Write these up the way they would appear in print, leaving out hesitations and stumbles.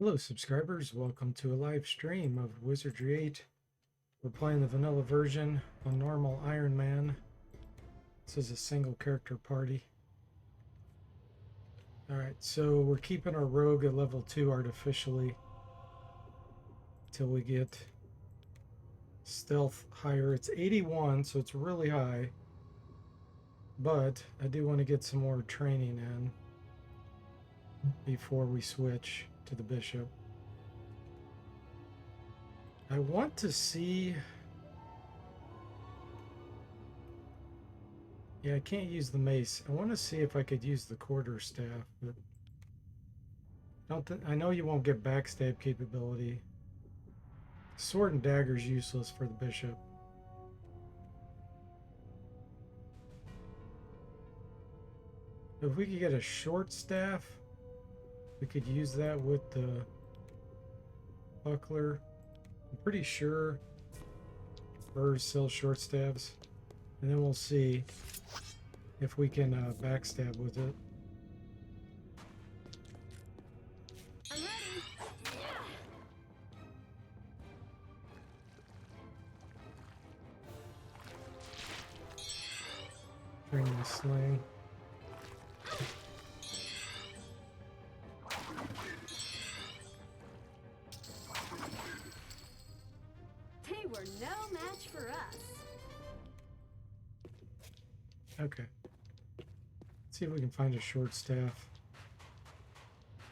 Hello subscribers, welcome to a live stream of Wizardry 8. We're playing the vanilla version on normal Iron Man. This is a single character party. Alright, so we're keeping our rogue at level 2 artificially till we get stealth higher. It's 81, so it's really high. But I do want to get some more training in before we switch to the bishop. I want to see... Yeah, I can't use the mace. I want to see if I could use the quarterstaff, but I know you won't get backstab capability. Sword and dagger is useless for the bishop. If we could get a short staff, we could use that with the buckler. I'm pretty sure birds sell short staves, and then we'll see if we can backstab with it. I'm ready. Bring the sling. They were no match for us. Okay. Let's see if we can find a short staff.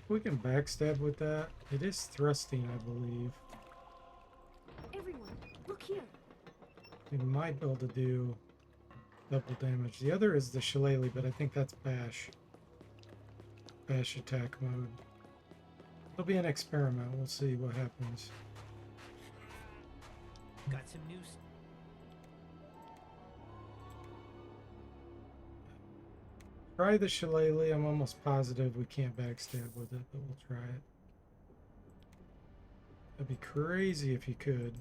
We can backstab with that. It is thrusting, I believe. Everyone, look here. We might be able to do double damage. The other is the shillelagh, but I think that's bash. Bash attack mode. It'll be an experiment. We'll see what happens. Got some news. Try the shillelagh. I'm almost positive we can't backstab with it, but we'll try it. That'd be crazy if you could.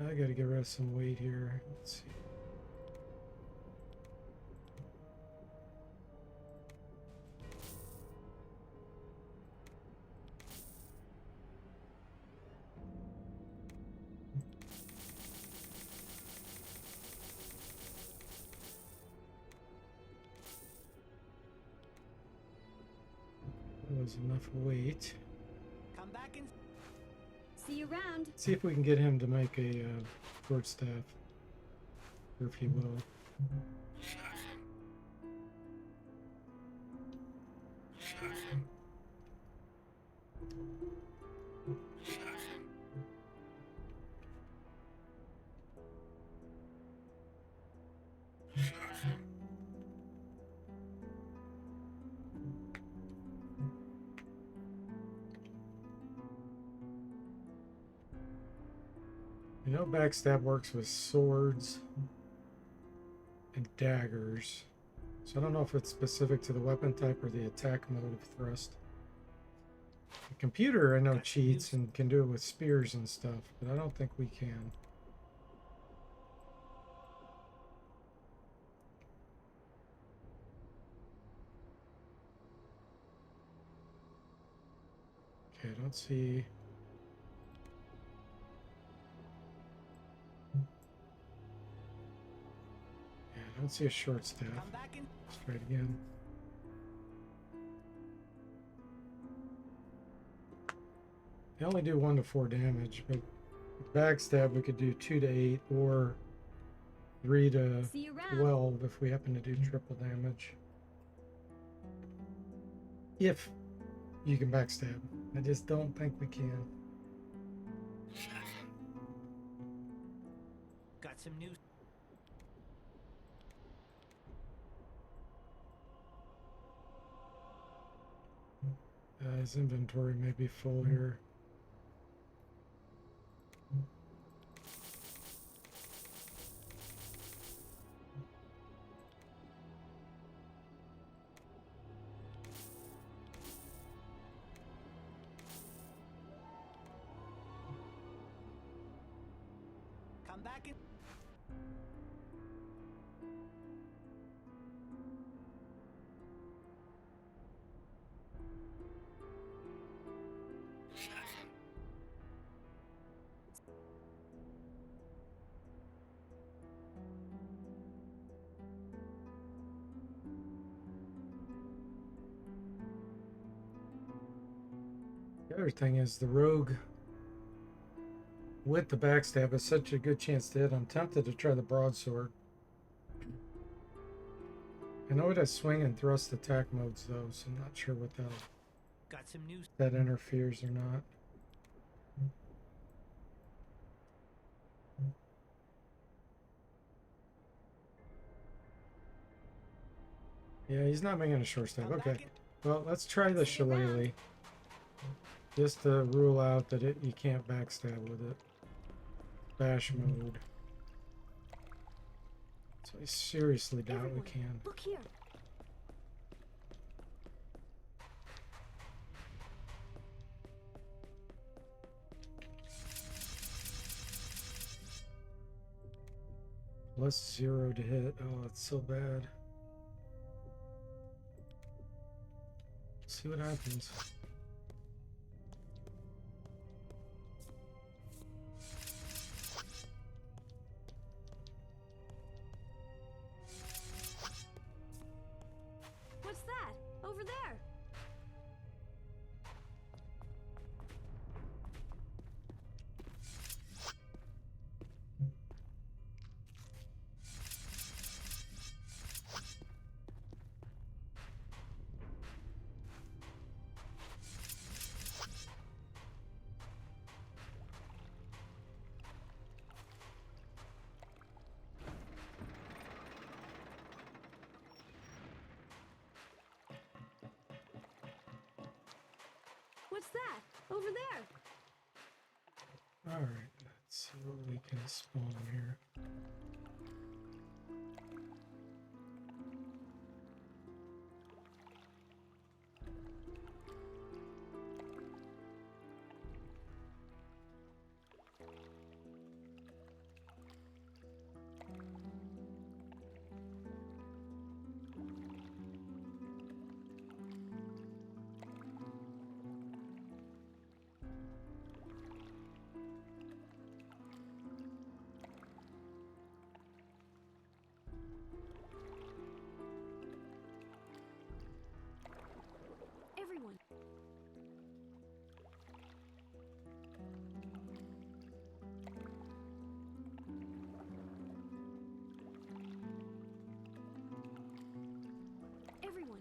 I gotta get rid of some weight here. Let's see. That was enough weight. Come back and See you around. See if we can get him to make a short staff, or if he will. You know, backstab works with swords and daggers. So I don't know if it's specific to the weapon type or the attack mode of thrust. The computer, I know, cheats and can do it with spears and stuff, but I don't think we can. Okay, I don't see... I don't see a short staff. come back and Let's try it again. They only do 1 to 4 damage, but with backstab we could do 2 to 8 or 3 to See you around. 12 if we happen to do triple damage. If you can backstab. I just don't think we can. got some news. His inventory may be full here. Come back and The other thing is the rogue with the backstab is such a good chance to hit. I'm tempted to try the broadsword. I know it has swing and thrust attack modes though, so I'm not sure what Got some news. that interferes or not. Yeah, he's not making a short step. Come Okay. back in. Well, let's try the See you around. shillelagh. Just to rule out that you can't backstab with it. Bash mode. So I seriously doubt we Everyone, can. look here. +0 to hit. Oh, that's so bad. See what happens. What's that? Over there. What's that? Over there. Alright, let's see what we can spawn here. Everyone. Everyone.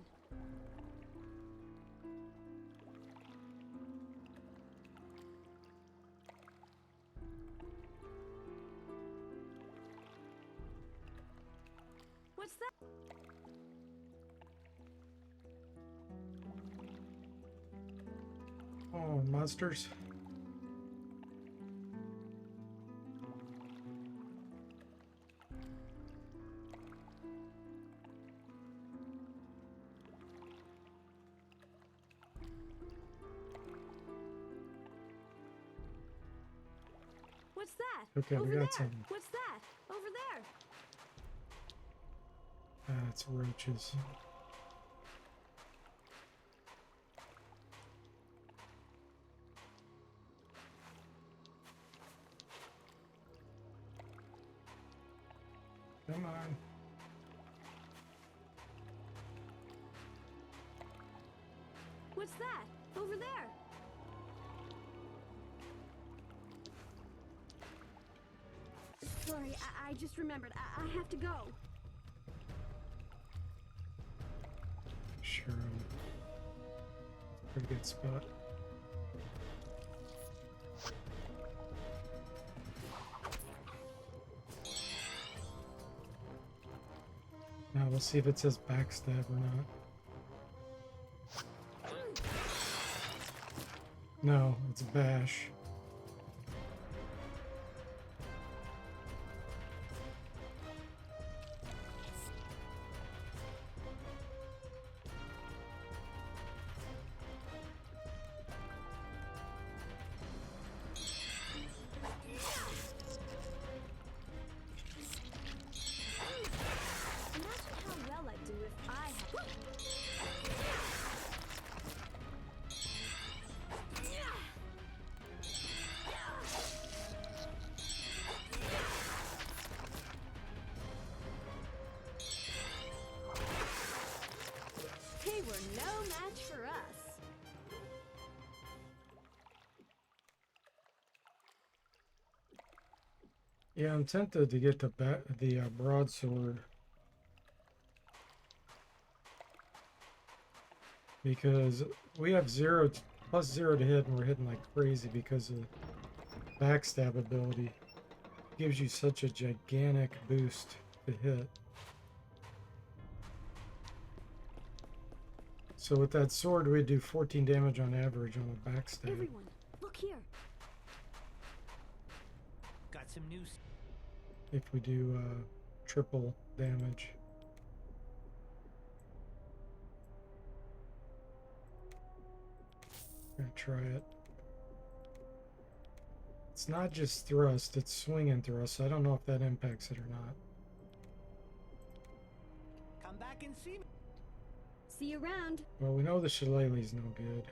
What's that? Oh, monsters. What's that? Okay, we Over got there. something. What's that? Over there. It's roaches. Come on. What's that? Over there. Sorry, I just remembered. I have to go. Sure. Pretty good spot. Now we'll see if it says backstab or not. No, it's bash. Imagine how well I'd do if I had. They were no match for us. Yeah, I'm tempted to get the broadsword because we have plus 0 to hit, and we're hitting like crazy because of backstab ability. Gives you such a gigantic boost to hit. So with that sword, we do 14 damage on average on a backstab. Everyone, look here. Got some news. If we do triple damage. Gonna try it. It's not just thrust, it's swing and thrust, so I don't know if that impacts it or not. Come back and see me. See you around. Well, we know the shillelagh's no good.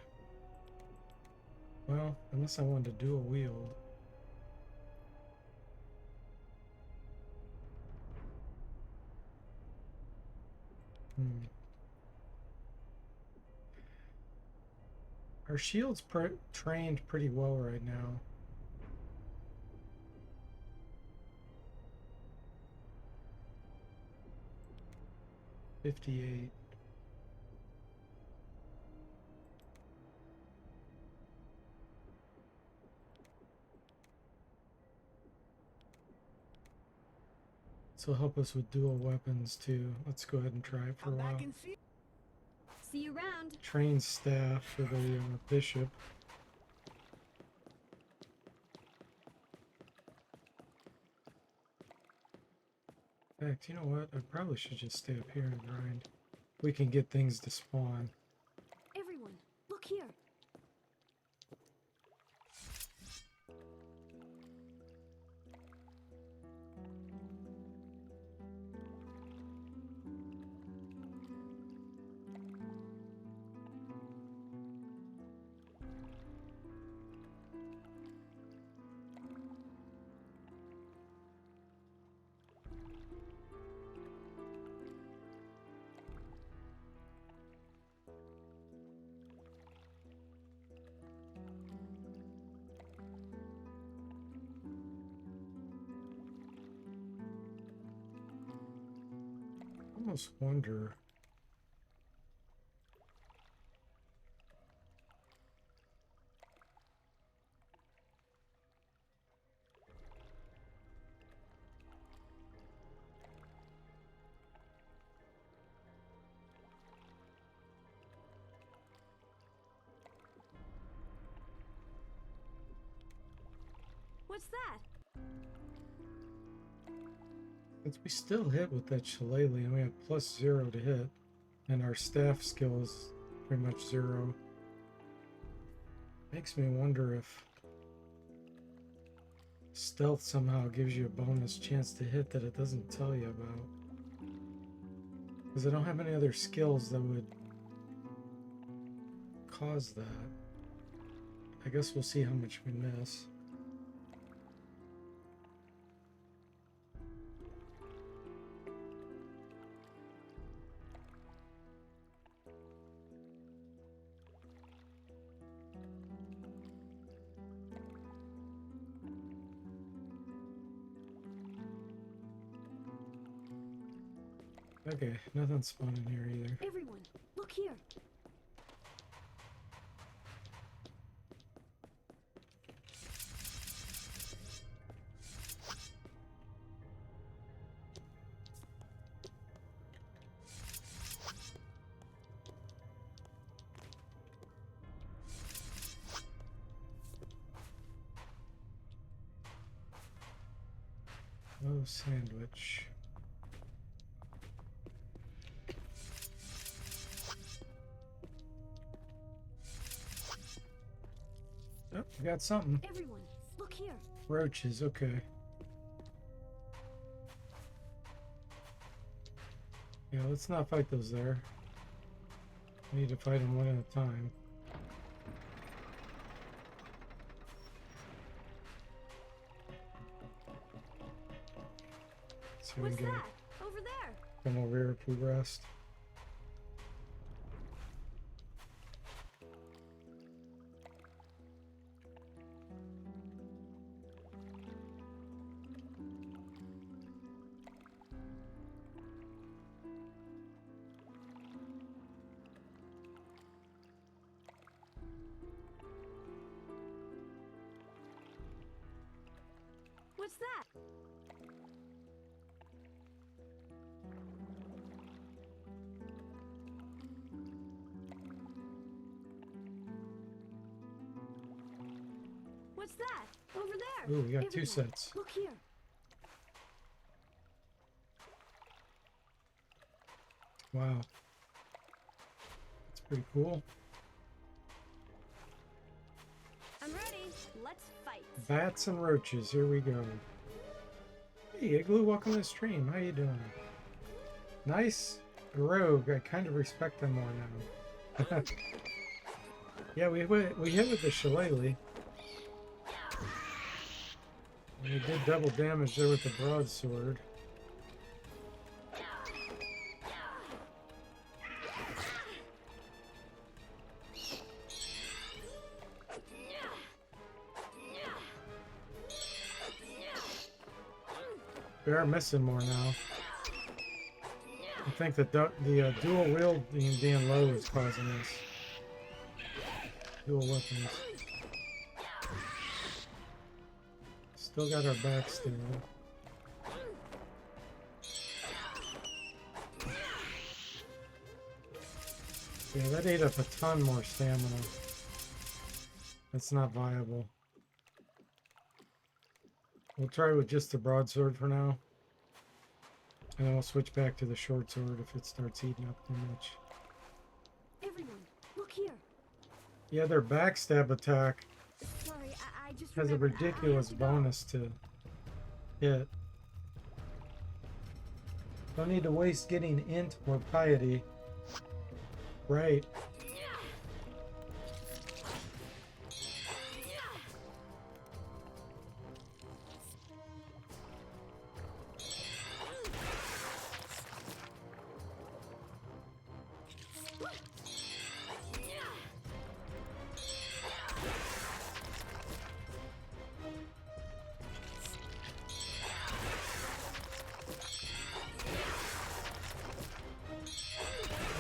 Well, unless I wanted to dual wield. Our shield's trained pretty well right now. $58. This will help us with dual weapons too. Let's go ahead and try it for a Come while. back and see. See you around. Train staff for the bishop. In fact, you know what? I probably should just stay up here and grind. We can get things to spawn. Everyone, look here. I almost wonder. What's that? Since we still hit with that shillelagh and we have plus 0 to hit, and our staff skill is pretty much 0, makes me wonder if stealth somehow gives you a bonus chance to hit that it doesn't tell you about. Because I don't have any other skills that would cause that. I guess we'll see how much we miss. Okay, nothing's spawning here either. Everyone, look here. Oh, sandwich. Oh, we got something. Everyone, look here. Roaches, okay. Yeah, let's not fight those there. We need to fight them one at a time. So we What's can that? Over there. come over here if we rest. What's that? What's that? Over there. Ooh, we got two Everyone, sets. Look here. Wow. That's pretty cool. I'm ready. Let's fight. Bats and roaches, here we go. Hey, Igloo, welcome to the stream. How you doing? Nice rogue. I kind of respect them more now. Yeah, we hit with the shillelagh. And we did double damage there with the broadsword. We are missing more now. I think the dual wield being low is causing this. Dual weapons. Still got our back still. Yeah, that ate up a ton more stamina. That's not viable. We'll try with just the broadsword for now. And then we'll switch back to the short sword if it starts eating up too much. Everyone, look here. Yeah, their backstab attack Sorry, I just has a remembered. I ridiculous have to go. bonus to hit. Don't need to waste getting int or piety. Right.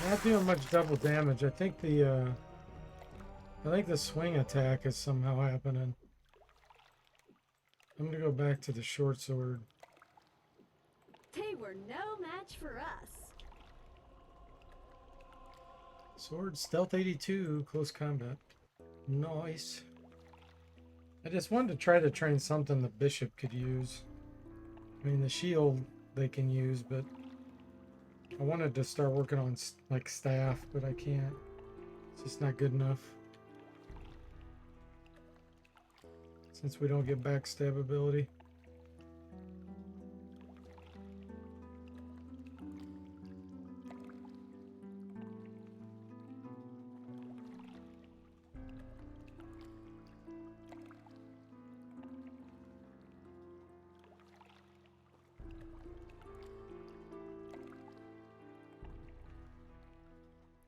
Not doing much double damage. I think the swing attack is somehow happening. I'm gonna go back to the short sword. They were no match for us. Sword stealth 82, close combat. Nice. I just wanted to try to train something the bishop could use. I mean, the shield they can use, but I wanted to start working on like staff, but I can't. It's just not good enough. Since we don't get backstab ability.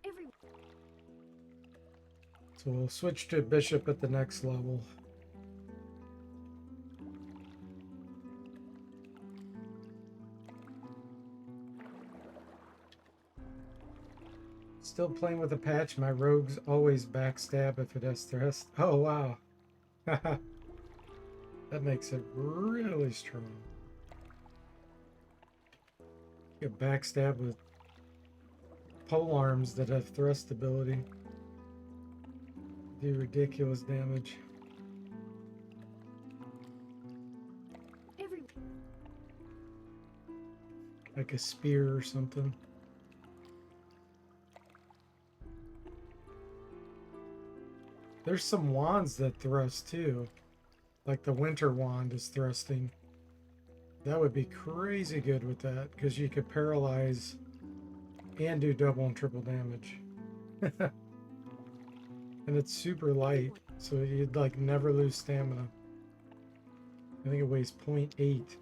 Everyone. So we'll switch to bishop at the next level. Still playing with a patch. My rogues always backstab if it has thrust. Oh, wow. That makes it really strong. You get backstab with pole arms that have thrust ability. Do ridiculous damage. Everyone. Like a spear or something. There's some wands that thrust too. Like the winter wand is thrusting. That would be crazy good with that because you could paralyze and do double and triple damage. And it's super light, so you'd like never lose stamina. I think it weighs 0.8.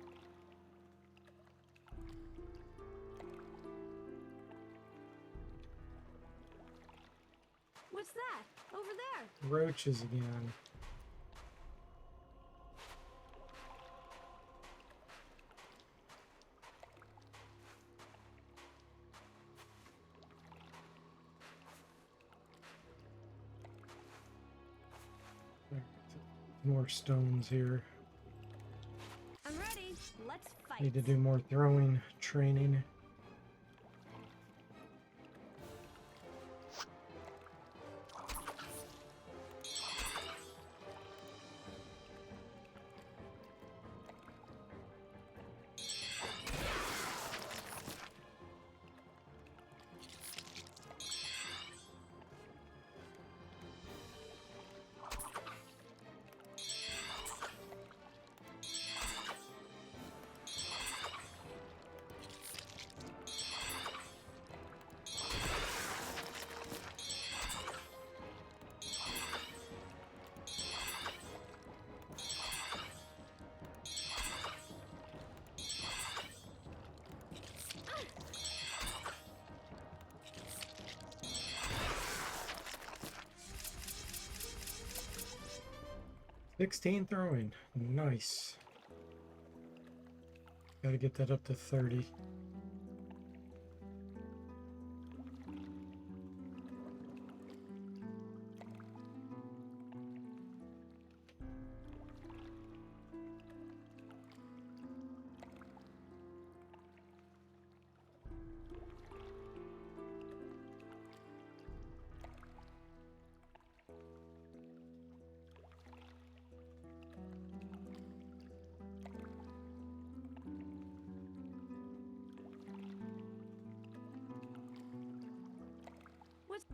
What's that? Over there. Roaches again. More stones here. I'm Need to do more throwing training. $16 throwing. Nice. Gotta get that up to 30. What's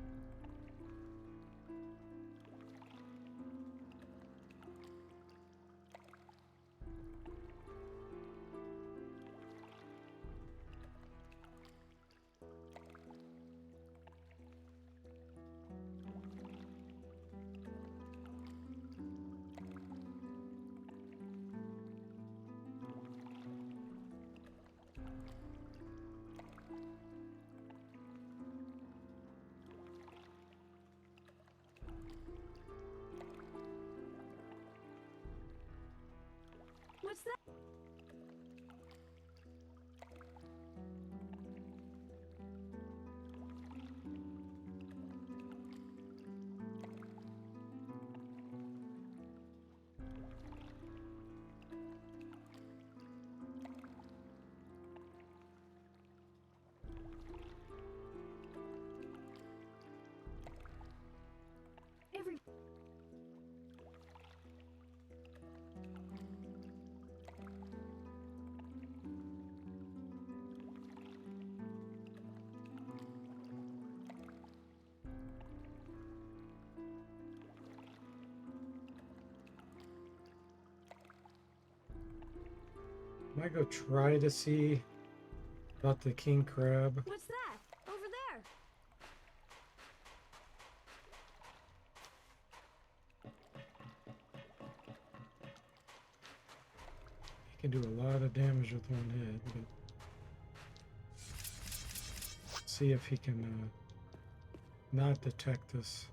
What's that? Every Might go try to see about the king crab. What's that? Over there. He can do a lot of damage with one hit. But see if he can not detect us.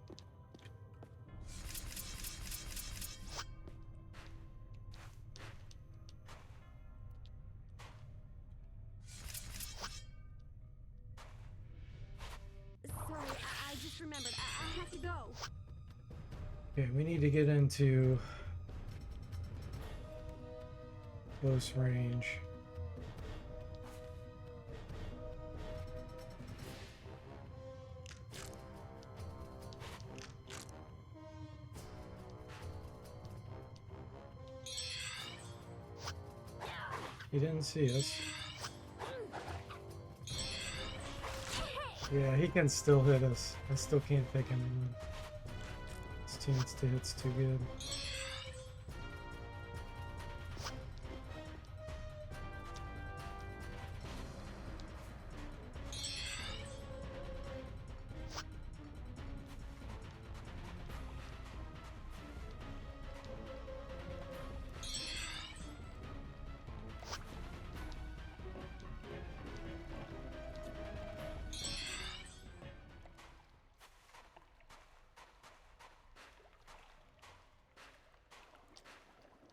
Sorry, I just remembered. I have to go. Okay, we need to get into close range. He didn't see us. Yeah, he can still hit us. I still can't pick anyone. His chance to hit's too good.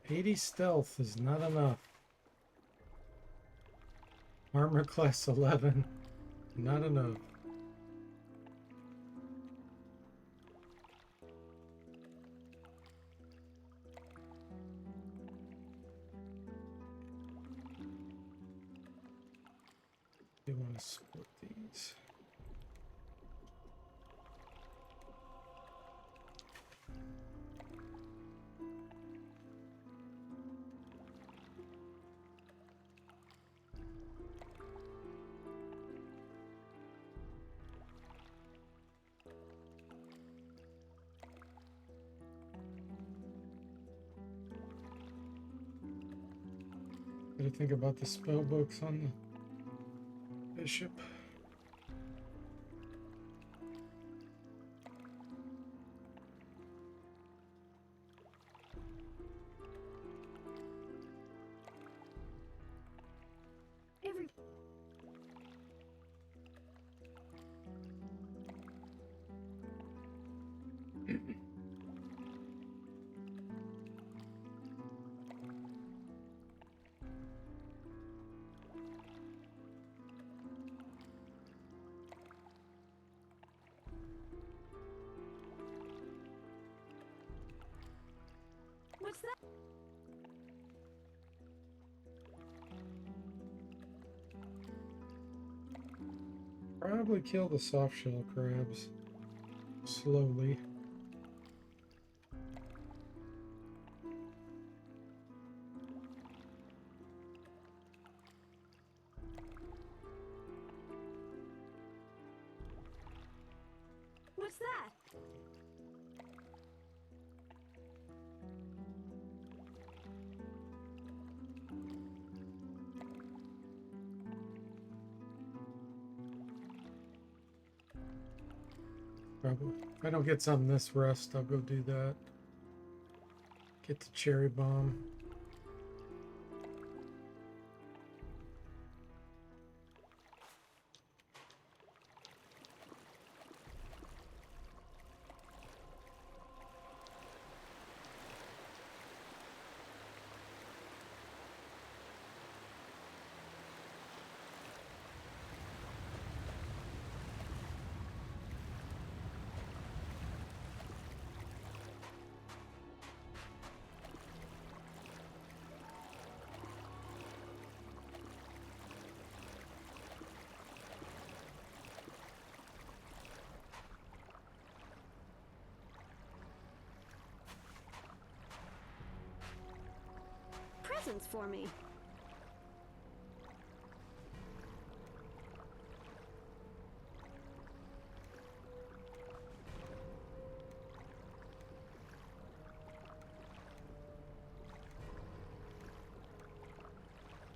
"80 stealth is not enough. Armor class 11, not enough." going to split these. What do you think about the spell books on the bishop? Every What's that? Probably kill the soft shell crabs slowly. What's that? Probably. If I don't get some this rest, I'll go do that. Get the cherry bomb. Presents for me.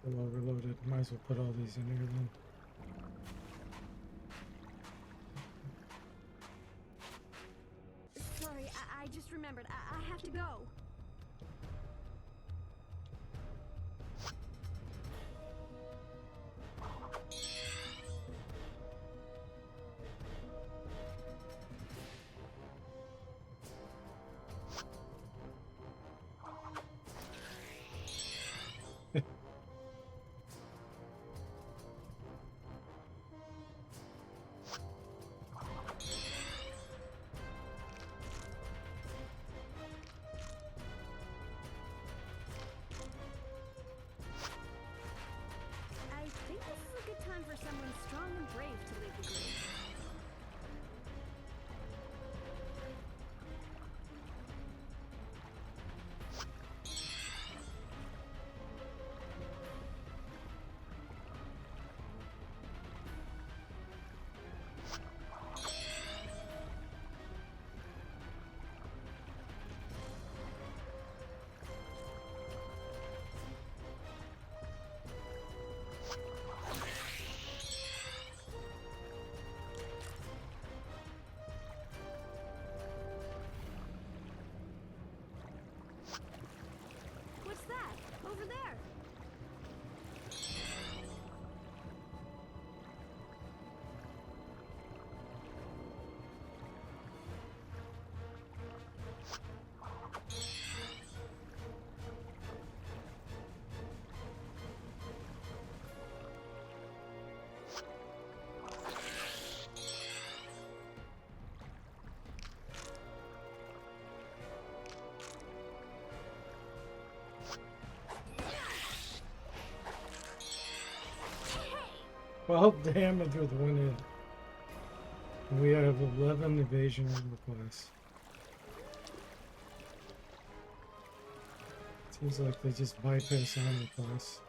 Well overloaded. Might as well put all these in here then. Sorry, I just remembered. I have to go. 12 damage with one hit. And we have 11 evasion requests. Seems like they just bypass armor class.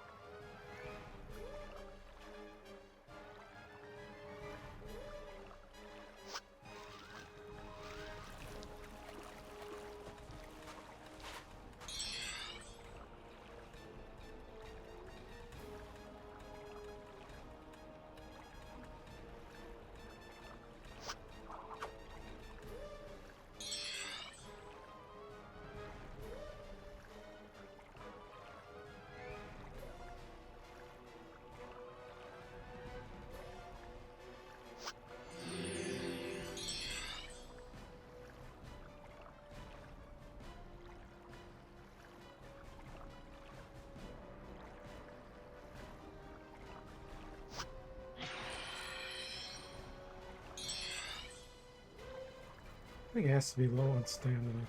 I think it has to be low on stamina.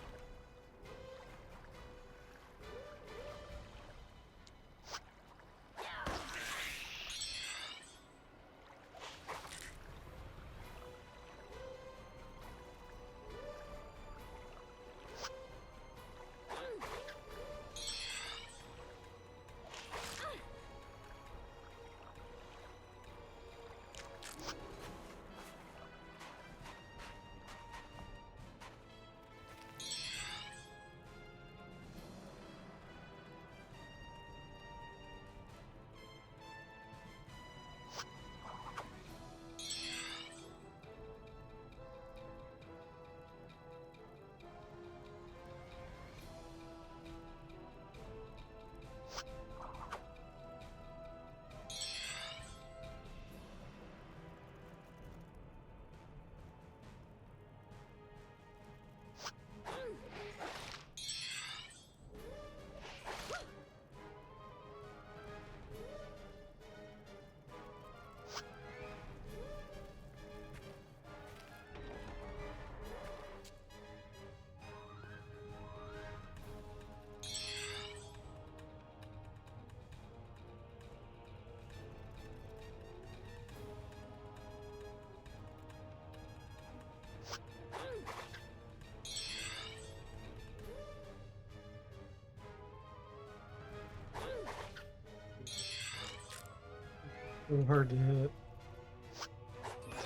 A little hard to hit. Imagine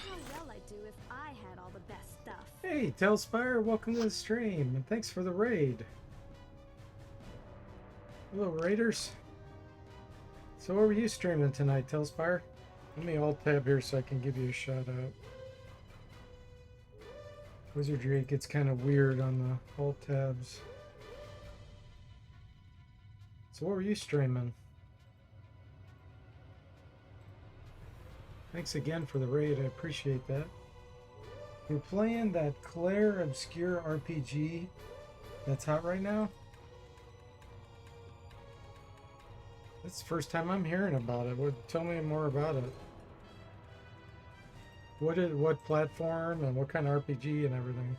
how well I'd do if I had all the best stuff. Hey, Telspire, welcome to the stream, and thanks for the raid. Hello, raiders. So what were you streaming tonight, Telspire? Let me alt tab here so I can give you a shout out. Wizardry gets kind of weird on the alt tabs. So what were you streaming? Thanks again for the raid, I appreciate that. You're playing that Claire obscure RPG that's hot right now? That's the first time I'm hearing about it. Tell me more about it. What platform and what kind of RPG and everything?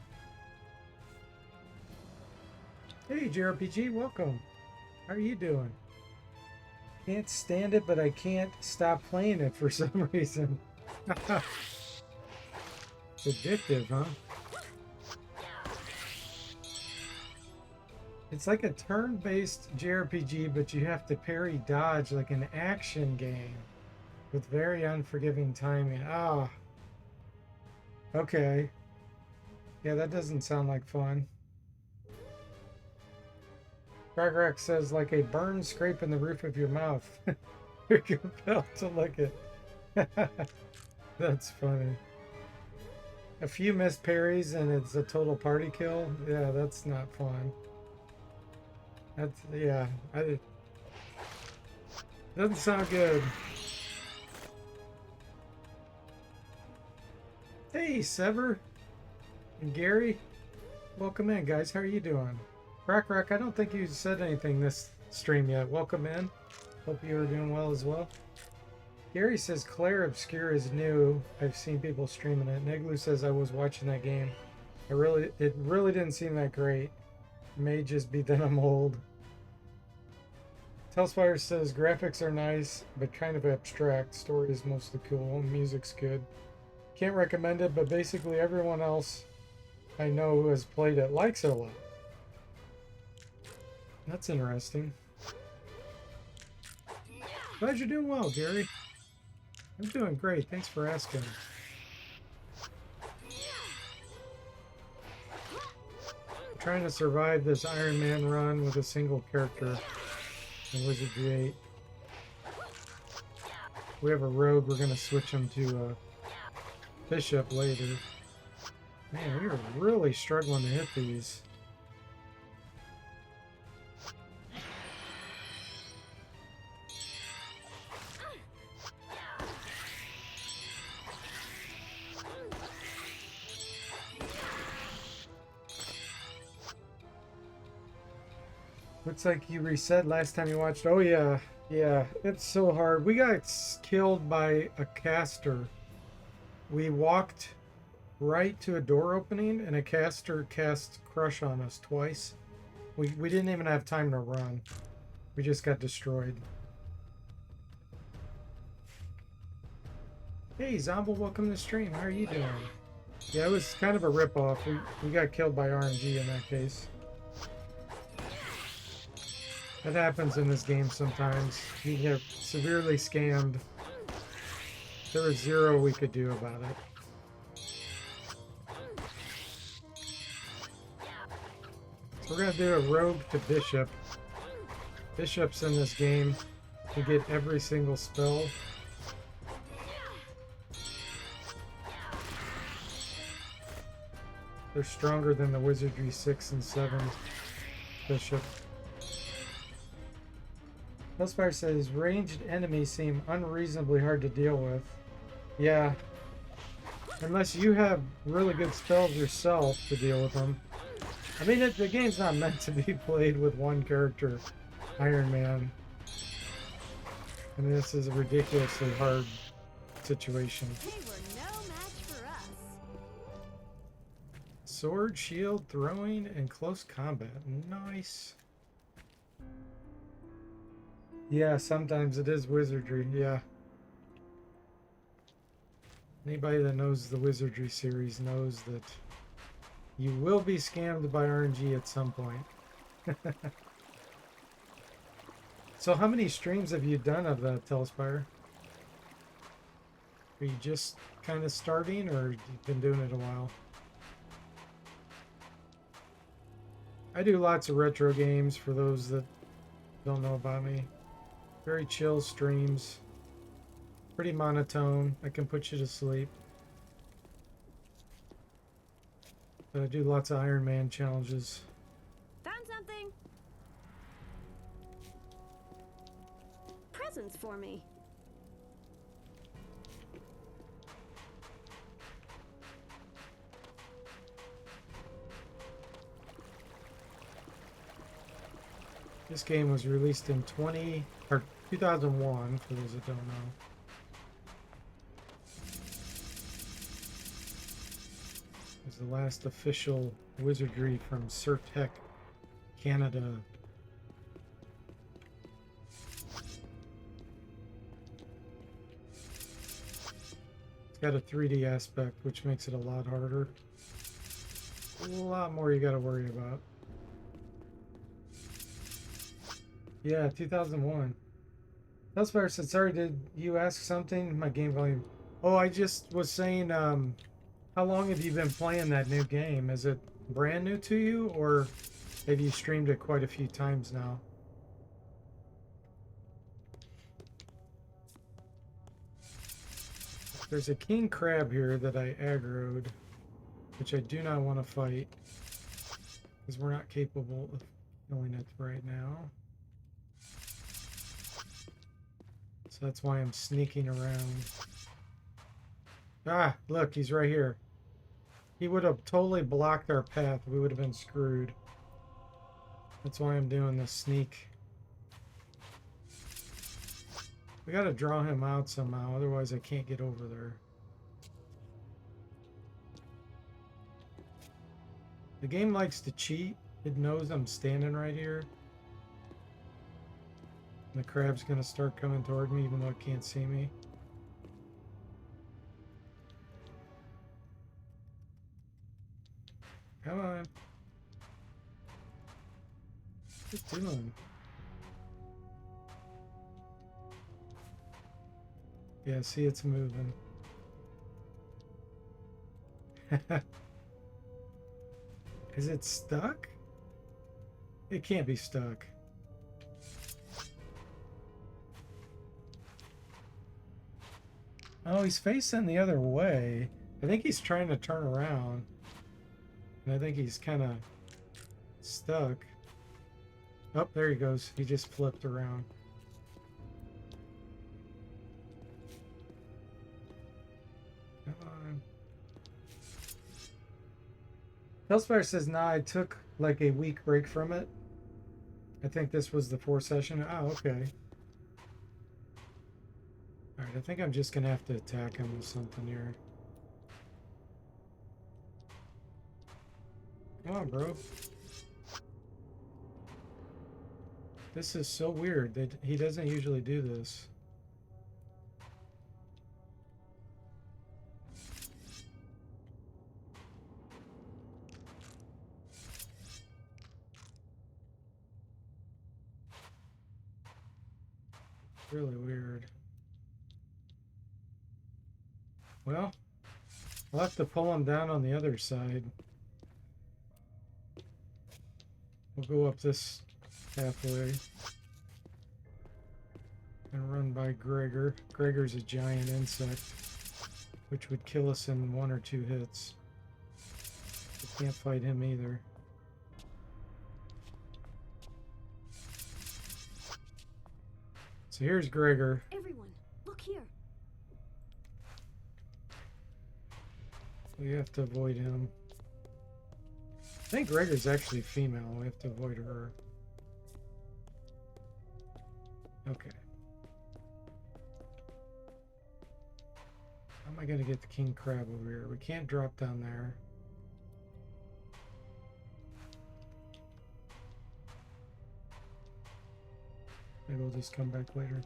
Hey JRPG, welcome. How are you doing? Can't stand it, but I can't stop playing it for some reason. It's addictive, huh? It's like a turn-based JRPG, but you have to parry dodge like an action game with very unforgiving timing. Ah. Okay. Yeah, that doesn't sound like fun. Crackrock says, like a burn scraping the roof of your mouth. You're compelled to lick it. That's funny. A few missed parries and it's a total party kill. Yeah, that's not fun. That's, yeah. Doesn't sound good. Hey, Sever and Gary. Welcome in, guys. How are you doing? Rack, I don't think you said anything this stream yet. Welcome in. Hope you are doing well as well. Gary says Claire Obscure is new. I've seen people streaming it. Neglu says I was watching that game. It really didn't seem that great. It may just be that I'm old. Telspire says graphics are nice, but kind of abstract. Story is mostly cool. Music's good. Can't recommend it, but basically everyone else I know who has played it likes it a lot. That's interesting. Glad you're doing well, Gary. I'm doing great. Thanks for asking. I'm trying to survive this Iron Man run with a single character in Wizardry 8. We have a rogue. We're going to switch him to Bishop later. Man, we are really struggling to hit these. Looks like you reset last time you watched. Oh yeah, yeah, it's so hard. We got killed by a caster. We walked right to a door opening and a caster cast crush on us twice. We didn't even have time to run. We just got destroyed. Hey Zombo, welcome to the stream. How are you doing? Yeah, it was kind of a ripoff. We got killed by RNG in that case. That happens in this game sometimes. You get severely scammed. There was zero we could do about it. So we're going to do a rogue to bishop. Bishops in this game, you get every single spell. They're stronger than the Wizardry 6 and 7 bishop. Hellspire says, ranged enemies seem unreasonably hard to deal with. Yeah. Unless you have really good spells yourself to deal with them. I mean, the game's not meant to be played with one character, Iron Man. I mean, this is a ridiculously hard situation. They were no match for us. Sword, shield, throwing, and close combat. Nice. Yeah, sometimes it is Wizardry, yeah. Anybody that knows the Wizardry series knows that you will be scammed by RNG at some point. So how many streams have you done of that, Telspire? Are you just kind of starting, or you've been doing it a while? I do lots of retro games for those that don't know about me. Very chill streams. Pretty monotone. I can put you to sleep. But I do lots of Iron Man challenges. Found something. Presents for me. This game was released in 2001, for those that don't know. It was the last official Wizardry from Surtech, Canada. It's got a 3D aspect, which makes it a lot harder. A lot more you gotta worry about. Yeah, 2001. Hellspire said, sorry, did you ask something? My game volume. Oh, I just was saying, how long have you been playing that new game? Is it brand new to you, or have you streamed it quite a few times now? There's a king crab here that I aggroed, which I do not want to fight, because we're not capable of killing it right now. So that's why I'm sneaking around. Ah, look, he's right here. He would have totally blocked our path. We would have been screwed. That's why I'm doing this sneak. We gotta draw him out somehow, otherwise I can't get over there. The game likes to cheat. It knows I'm standing right here. The crab's gonna start coming toward me even though it can't see me. Come on. What's it doing? Yeah, see, it's moving. Is it stuck? It can't be stuck. Oh, he's facing the other way. I think he's trying to turn around. And I think he's kind of stuck. Oh, there he goes. He just flipped around. Come on. Hellspire says, nah, I took like a week break from it. I think this was the 4th session. Oh, okay. Alright, I think I'm just going to have to attack him with something here. Come on, bro. This is so weird that he doesn't usually do this. Really weird. Well, I'll have to pull him down on the other side. We'll go up this halfway and run by Gregor. Gregor's a giant insect, which would kill us in 1 or 2 hits. We can't fight him either. So here's Gregor. Everyone, look here. We have to avoid him. I think Gregor's actually female. We have to avoid her. Okay. How am I going to get the king crab over here? We can't drop down there. Maybe we'll just come back later.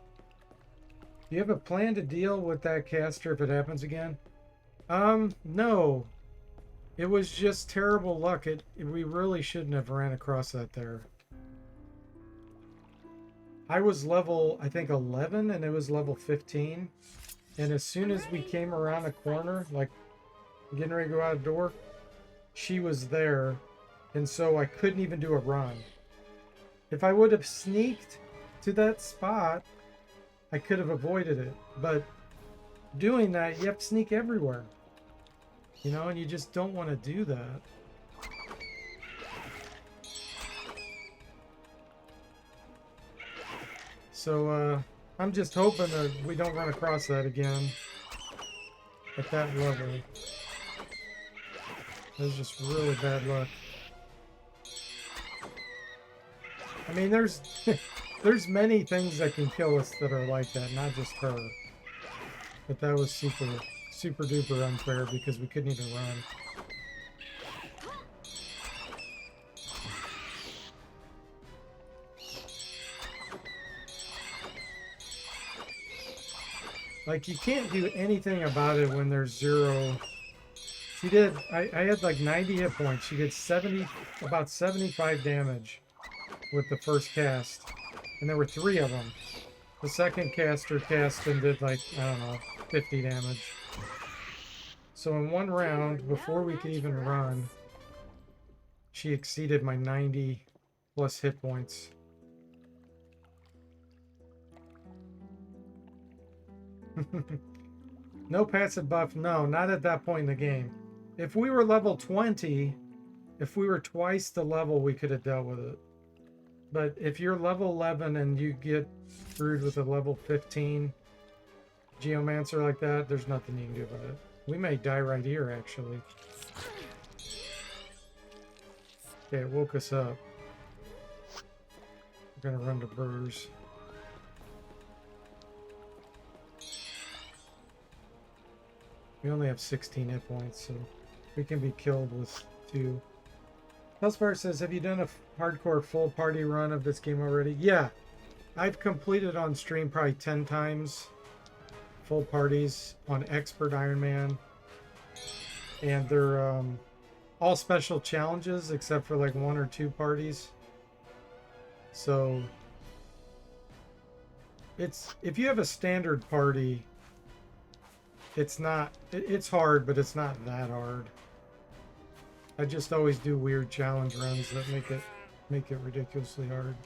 Do you have a plan to deal with that caster if it happens again? No. It was just terrible luck. We really shouldn't have ran across that there. I was level, I think 11, and it was level 15. And as soon as we came around a corner, like getting ready to go out the door, she was there. And so I couldn't even do a run. If I would have sneaked to that spot, I could have avoided it. But doing that, you have to sneak everywhere. You know, and you just don't want to do that. So, I'm just hoping that we don't run across that again at that level. That was just really bad luck. I mean, there's there's many things that can kill us that are like that, not just her. But that was super duper unfair because we couldn't even run. Like, you can't do anything about it when there's 0. She did, I had like 90 hit points. She did about 75 damage with the first cast. And there were 3 of them. The second caster cast and did like, I don't know, 50 damage. So in 1 round, before we could even run, she exceeded my 90 plus hit points. No passive buff. No, not at that point in the game. If we were level 20, if we were twice the level, we could have dealt with it. But if you're level 11 and you get screwed with a level 15 Geomancer like that, there's nothing you can do about it. We may die right here, actually. Okay, it woke us up. We're gonna run to Burrs. We only have 16 hit points, so we can be killed with 2. Hellspire says, have you done a hardcore full party run of this game already? Yeah. I've completed on stream probably 10 times full parties on Expert Iron Man, and they're all special challenges except for like 1 or 2 parties. So it's, if you have a standard party, it's not, it's hard, but it's not that hard. I just always do weird challenge runs that make it ridiculously hard.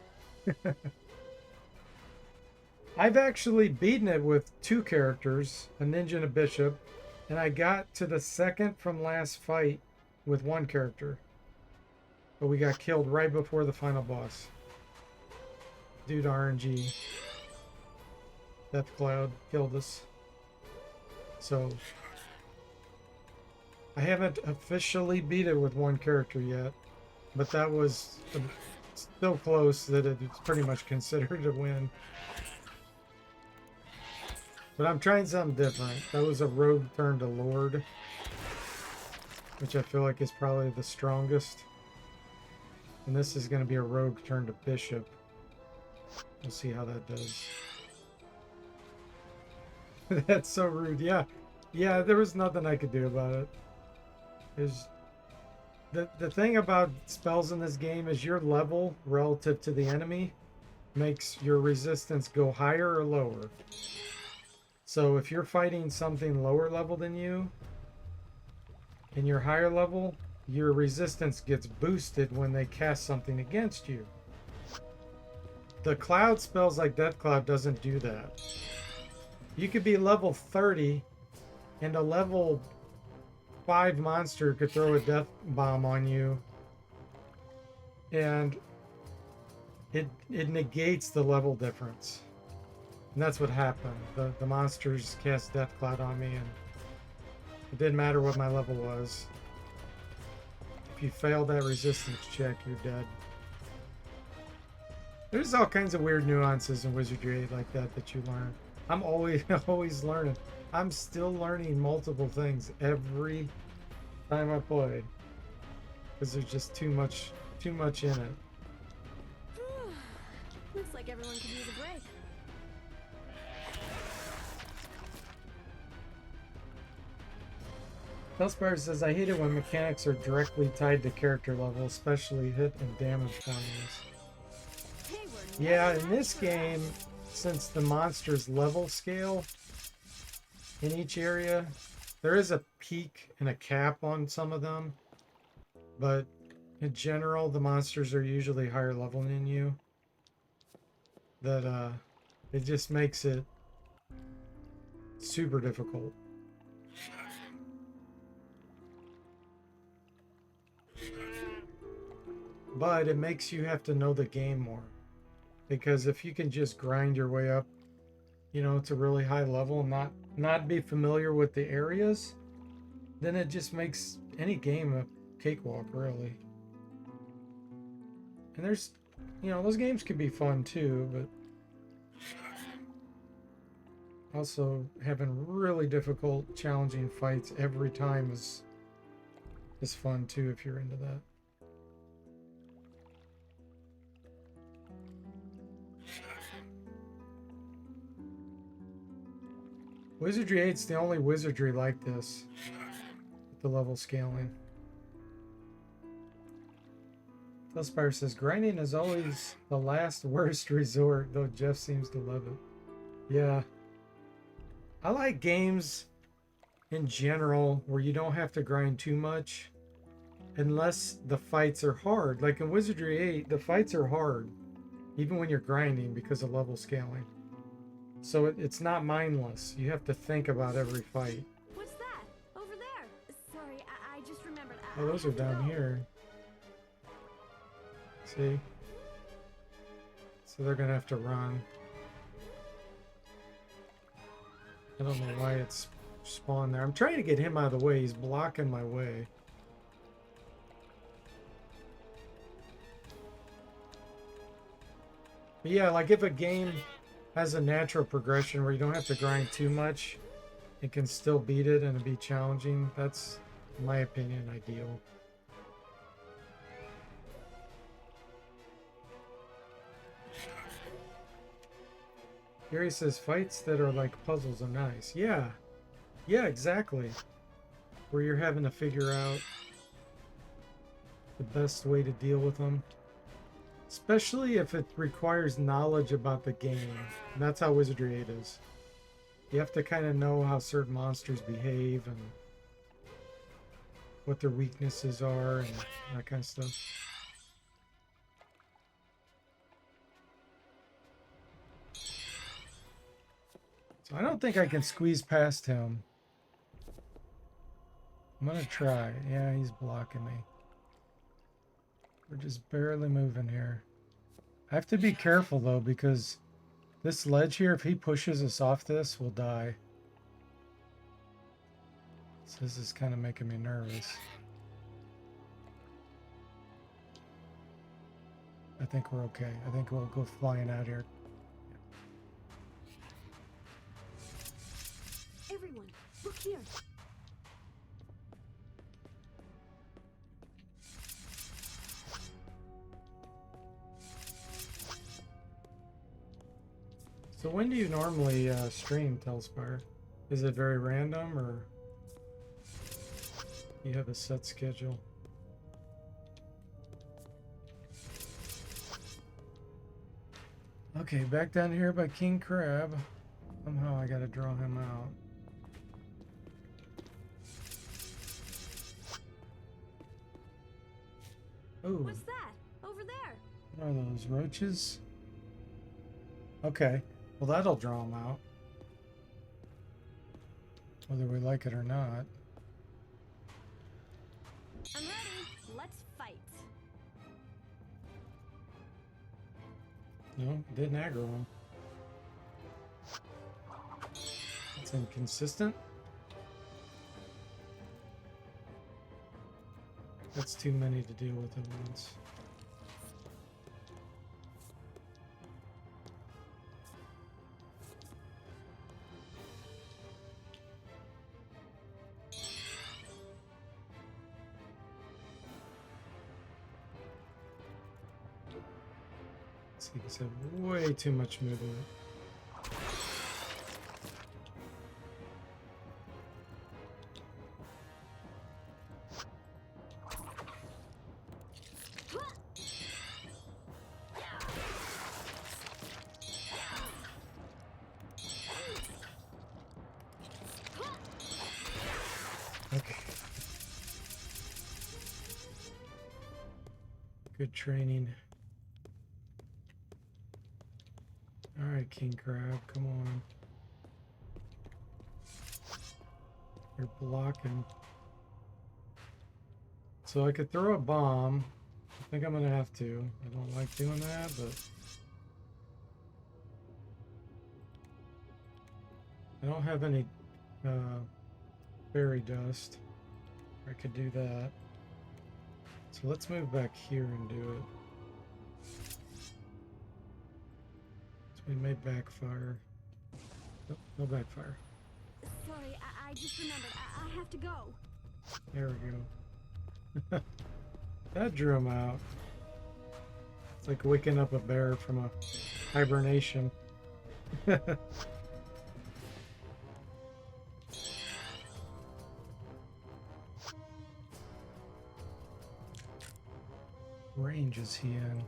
I've actually beaten it with 2 characters, a ninja and a bishop, and I got to the second from last fight with 1 character. But we got killed right before the final boss. Due to RNG. Death Cloud killed us. So I haven't officially beat it with 1 character yet, but that was still close that it's pretty much considered a win. But I'm trying something different. That was a rogue turn to Lord, which I feel like is probably the strongest. And this is going to be a rogue turn to Bishop. We'll see how that does. That's so rude. Yeah. Yeah, there was nothing I could do about it. There's the thing about spells in this game is your level relative to the enemy makes your resistance go higher or lower. So if you're fighting something lower level than you and you're higher level, your resistance gets boosted when they cast something against you. The cloud spells like Death Cloud doesn't do that. You could be level 30 and a level 5 monster could throw a death bomb on you and it negates the level difference. And that's what happened. The monsters cast Death Cloud on me, and it didn't matter what my level was. If you fail that resistance check, you're dead. There's all kinds of weird nuances in Wizardry like that you learn. I'm always learning. I'm still learning multiple things every time I play, because there's just too much in it. Looks like everyone could use a break. Felspire says, I hate it when mechanics are directly tied to character level, especially hit and damage combos. Yeah, in this game, since the monsters level scale in each area, there is a peak and a cap on some of them, but in general, the monsters are usually higher level than you. That it just makes it super difficult. But it makes you have to know the game more. Because if you can just grind your way up, you know, to really high level and not be familiar with the areas, then it just makes any game a cakewalk, really. And there's, you know, those games can be fun too, but also having really difficult, challenging fights every time is fun too if you're into that. Wizardry 8's the only Wizardry like this, with the level scaling. Felspire says, grinding is always the last worst resort, though Jeff seems to love it. Yeah. I like games in general where you don't have to grind too much unless the fights are hard. Like in Wizardry 8, the fights are hard, even when you're grinding because of level scaling. So it's not mindless. You have to think about every fight. What's that? Over there. Sorry, I just remembered. Oh, those are down here. See? So they're gonna have to run. I don't know why it's spawned there. I'm trying to get him out of the way. He's blocking my way. But yeah, like if a game has a natural progression where you don't have to grind too much, it can still beat it and be challenging. That's, in my opinion, ideal. Gary says fights that are like puzzles are nice. Yeah. Yeah, exactly. Where you're having to figure out the best way to deal with them. Especially if it requires knowledge about the game. And that's how Wizardry 8 is. You have to kind of know how certain monsters behave and what their weaknesses are and that kind of stuff. So I don't think I can squeeze past him. I'm gonna try. Yeah, he's blocking me. We're just barely moving here. I have to be careful though, because this ledge here, if he pushes us off this, we'll die. So this is kind of making me nervous. I think we're okay. I think we'll go flying out here. Everyone, look here. So when do you normally stream, Telspire? Is it very random or you have a set schedule? Okay, back down here by King Crab. Somehow I gotta draw him out. Ooh. What's that? Over there. What are those, roaches? Okay, well that'll draw them out. Whether we like it or not. I'm ready. Let's fight. No, didn't aggro him. It's inconsistent. That's too many to deal with at once. See, he's had way too much movement. Okay. Good training. Alright, King Crab, come on. You're blocking. So I could throw a bomb. I think I'm gonna have to. I don't like doing that, but I don't have any fairy dust. I could do that. So let's move back here and do it. So we may backfire. Nope, no backfire. Sorry, I just remembered. I have to go. There we go. That drew him out. It's like waking up a bear from a hibernation. Range is he in?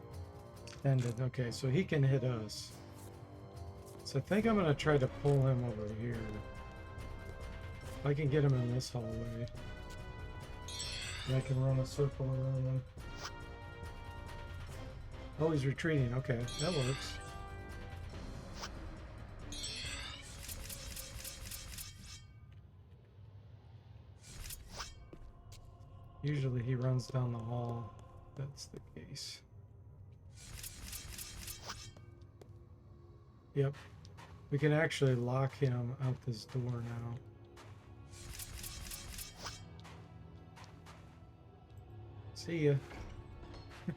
Ended. Okay, so he can hit us. So I think I'm gonna try to pull him over here. If I can get him in this hallway. And I can run a circle around him. Oh, he's retreating. Okay, that works. Usually he runs down the hall. That's the case. Yep. We can actually lock him out this door now. See ya.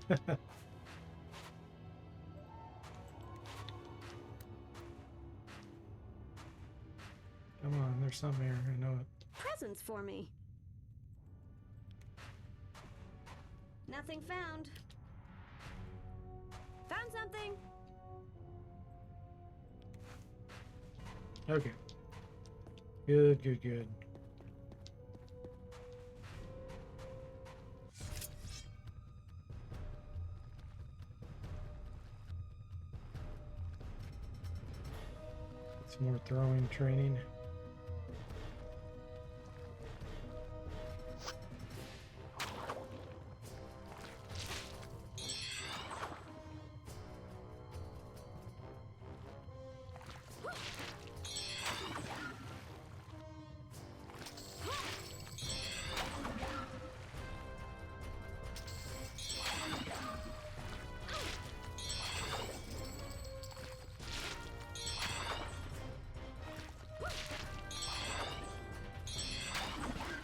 Come on, there's something here. I know it. Presents for me. Nothing found. Found something. Okay. Good, good, good. Some more throwing training.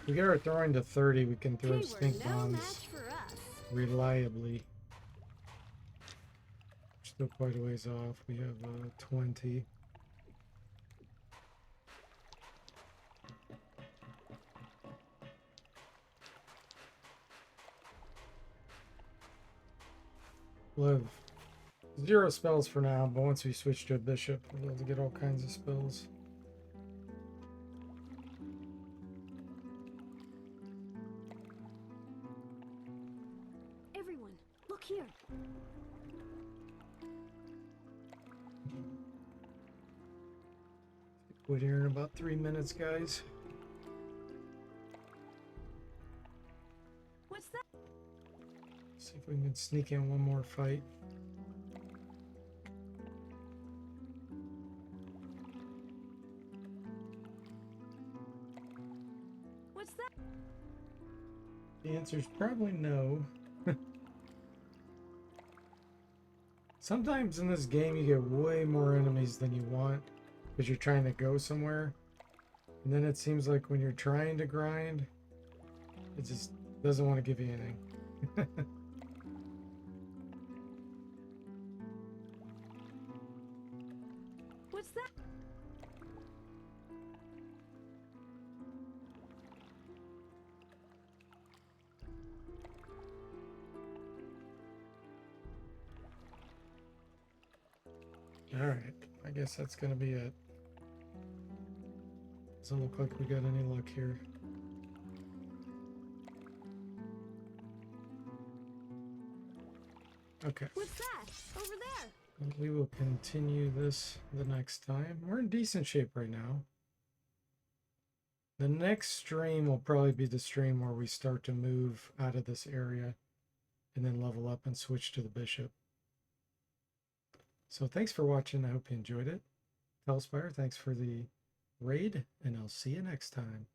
We get our throwing to 30, we can throw They were stink no bombs match for us. reliably. Still quite a ways off. We have 20. We'll have 0 spells for now, but once we switch to a bishop, we'll be able to get all kinds of spells. Everyone, look here. Quit here in about 3 minutes, guys. What's that? See if we can sneak in one more fight. What's that? The answer is probably no. Sometimes in this game you get way more enemies than you want because you're trying to go somewhere. And then it seems like when you're trying to grind, it just doesn't want to give you anything. What's that? Alright, I guess that's gonna be it. Doesn't look like we got any luck here. Okay. What's that? Over there. And we will continue this the next time. We're in decent shape right now. The next stream will probably be the stream where we start to move out of this area and then level up and switch to the bishop. So thanks for watching. I hope you enjoyed it. Telspire, thanks for the raid, and I'll see you next time.